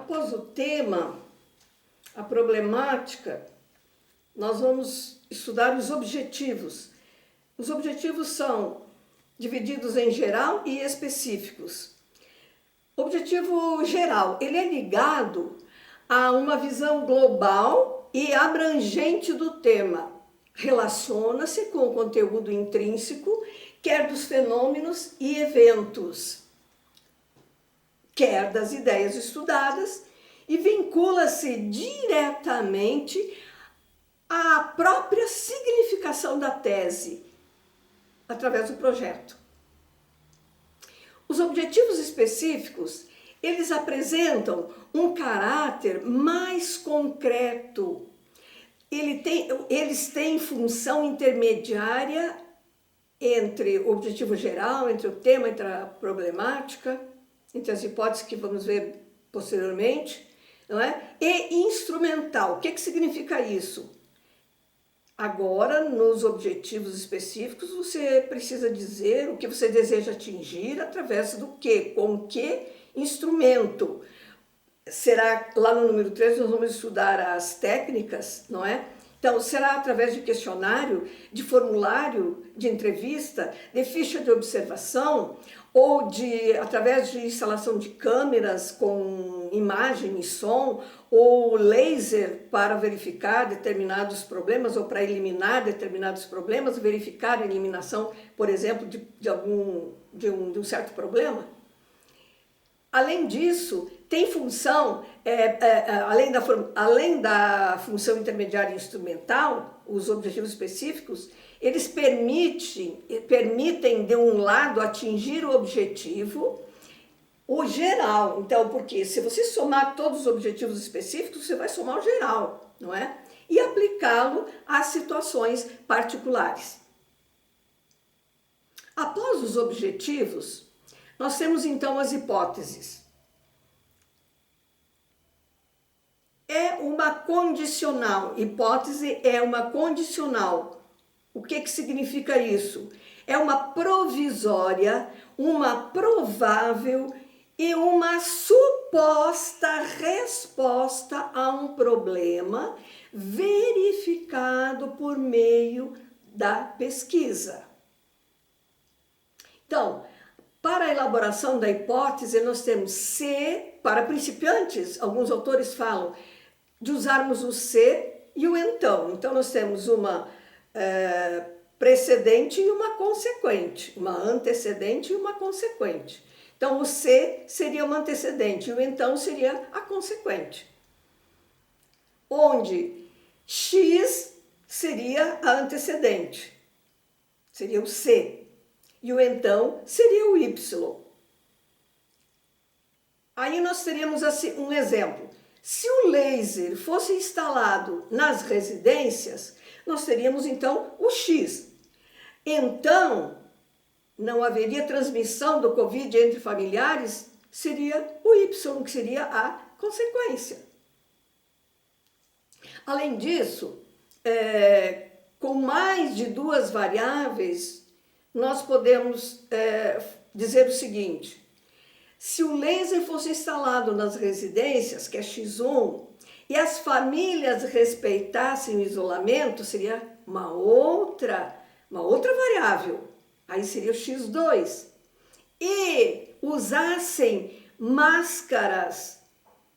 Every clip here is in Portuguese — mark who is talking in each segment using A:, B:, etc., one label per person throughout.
A: Após o tema, a problemática, nós vamos estudar os objetivos. Os objetivos são divididos em geral e específicos. Objetivo geral, ele é ligado a uma visão global e abrangente do tema. Relaciona-se com o conteúdo intrínseco, quer dos fenômenos e eventos, quer das ideias estudadas, e vincula-se diretamente à própria significação da tese, através do projeto. Os objetivos específicos, eles apresentam um caráter mais concreto. Eles têm função intermediária entre o objetivo geral, entre o tema, entre a problemática, entre as hipóteses que vamos ver posteriormente, não é? E instrumental. O que significa isso? Agora, nos objetivos específicos, você precisa dizer o que você deseja atingir através do quê? Com que instrumento? Será, lá no número 3, nós vamos estudar as técnicas, não é? Então, será através de questionário, de formulário de entrevista, de ficha de observação, ou através de instalação de câmeras com imagem e som, ou laser para verificar determinados problemas, ou para eliminar determinados problemas, verificar a eliminação, por exemplo, de um certo problema. Além disso, tem função, além da função intermediária e instrumental, os objetivos específicos, eles permitem, de um lado, atingir o objetivo, o geral. Então, porque se você somar todos os objetivos específicos, você vai somar o geral, não é? E aplicá-lo às situações particulares. Após os objetivos, nós temos então as hipóteses. É uma condicional. Hipótese é uma condicional. O que significa isso? É uma provisória, uma provável e uma suposta resposta a um problema verificado por meio da pesquisa. Então, para a elaboração da hipótese, nós temos se, para principiantes, alguns autores falam de usarmos o se e o então. Então, nós temos uma precedente e uma consequente, uma antecedente e uma consequente. Então, o se seria uma antecedente e o então seria a consequente. Onde x seria a antecedente, seria o se, e o então seria o y. Aí nós teríamos assim, um exemplo. Se o laser fosse instalado nas residências, nós teríamos então o X. Então, não haveria transmissão do Covid entre familiares, seria o Y, que seria a consequência. Além disso, com mais de duas variáveis, nós podemos dizer o seguinte: se o laser fosse instalado nas residências, que é X1, e as famílias respeitassem o isolamento, seria uma outra variável, aí seria o X2. E usassem máscaras,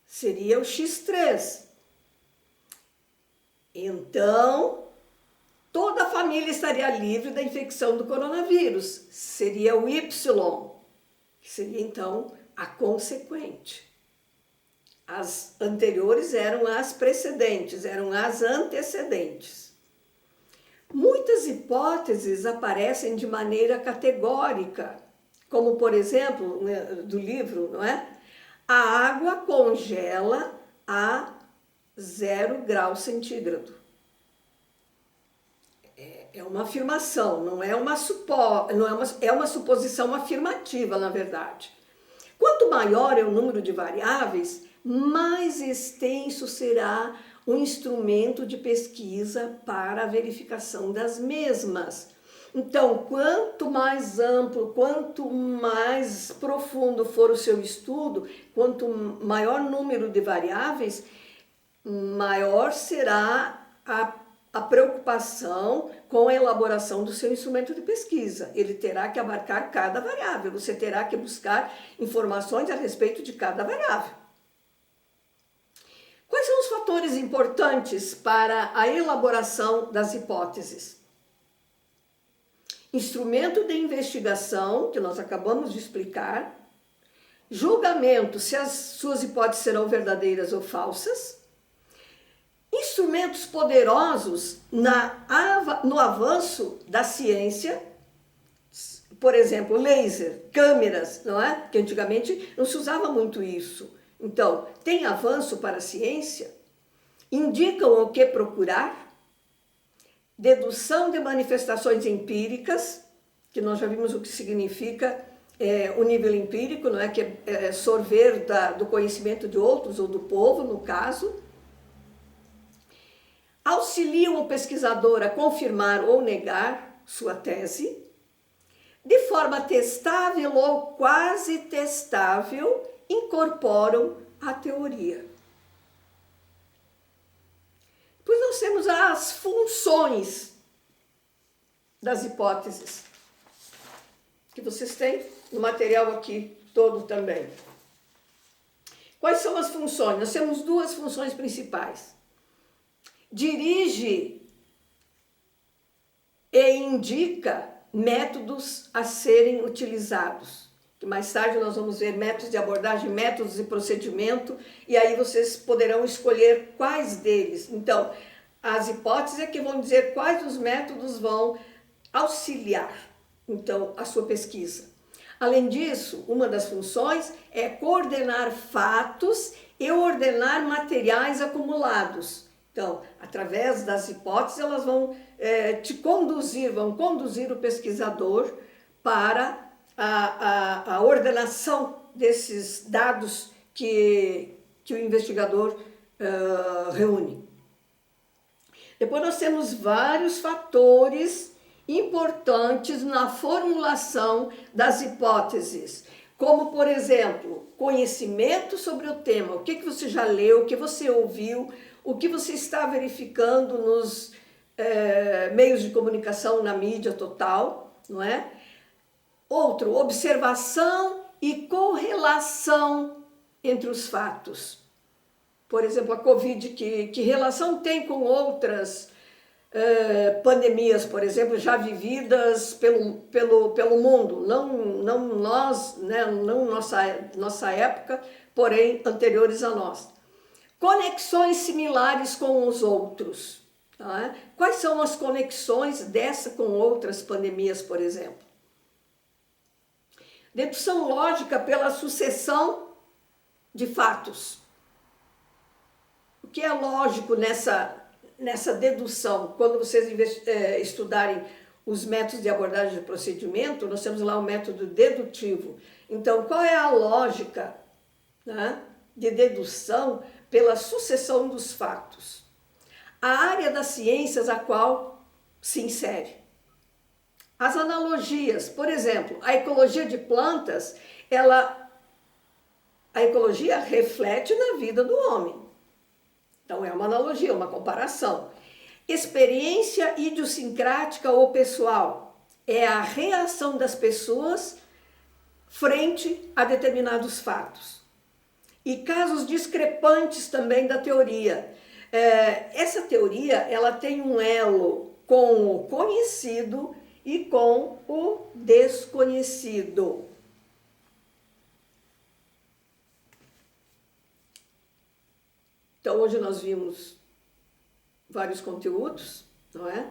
A: seria o X3. Então, toda a família estaria livre da infecção do coronavírus, seria o Y, que seria então a consequente. As anteriores eram as precedentes, eram as antecedentes. Muitas hipóteses aparecem de maneira categórica, como por exemplo, do livro, não é? A água congela a 0 graus centígrado. É uma afirmação, não é uma suposição afirmativa, na verdade. Quanto maior é o número de variáveis, mais extenso será o instrumento de pesquisa para a verificação das mesmas. Então, quanto mais amplo, quanto mais profundo for o seu estudo, quanto maior número de variáveis, maior será a preocupação com a elaboração do seu instrumento de pesquisa. Ele terá que abarcar cada variável, você terá que buscar informações a respeito de cada variável. Quais são os fatores importantes para a elaboração das hipóteses? Instrumento de investigação, que nós acabamos de explicar, julgamento se as suas hipóteses serão verdadeiras ou falsas, instrumentos poderosos no avanço da ciência, por exemplo, laser, câmeras, não é? Que antigamente não se usava muito isso. Então, tem avanço para a ciência, indicam o que procurar, dedução de manifestações empíricas, que nós já vimos o que significa o nível empírico, não é? Que é sorver do conhecimento de outros ou do povo, no caso. Auxiliam o pesquisador a confirmar ou negar sua tese, de forma testável ou quase testável, incorporam a teoria. Depois nós temos as funções das hipóteses, que vocês têm no material aqui todo também. Quais são as funções? Nós temos duas funções principais. Dirige e indica métodos a serem utilizados. Que mais tarde nós vamos ver métodos de abordagem, métodos de procedimento, e aí vocês poderão escolher quais deles. Então, as hipóteses é que vão dizer quais os métodos vão auxiliar, então, a sua pesquisa. Além disso, uma das funções é coordenar fatos e ordenar materiais acumulados. Então, através das hipóteses, elas vão vão conduzir o pesquisador para a ordenação desses dados que o investigador reúne. Depois nós temos vários fatores importantes na formulação das hipóteses, como, por exemplo, conhecimento sobre o tema, o que você já leu, o que você ouviu, o que você está verificando nos meios de comunicação, na mídia total, não é? Outro, observação e correlação entre os fatos. Por exemplo, a Covid, que relação tem com outras pandemias, por exemplo, já vividas pelo mundo, não nós, né, não nossa época, porém anteriores a nós. Conexões similares com os outros. Tá? Quais são as conexões dessa com outras pandemias, por exemplo? Dedução lógica pela sucessão de fatos. O que é lógico nessa dedução? Quando vocês estudarem os métodos de abordagem de procedimento, nós temos lá o método dedutivo. Então, qual é a lógica, né, de dedução pela sucessão dos fatos? A área das ciências a qual se insere. As analogias, por exemplo, a ecologia de plantas, a ecologia reflete na vida do homem. Então é uma analogia, uma comparação. Experiência idiosincrática ou pessoal é a reação das pessoas frente a determinados fatos. E casos discrepantes também da teoria. Essa teoria ela tem um elo com o conhecido e com o desconhecido. Então, hoje nós vimos vários conteúdos, não é?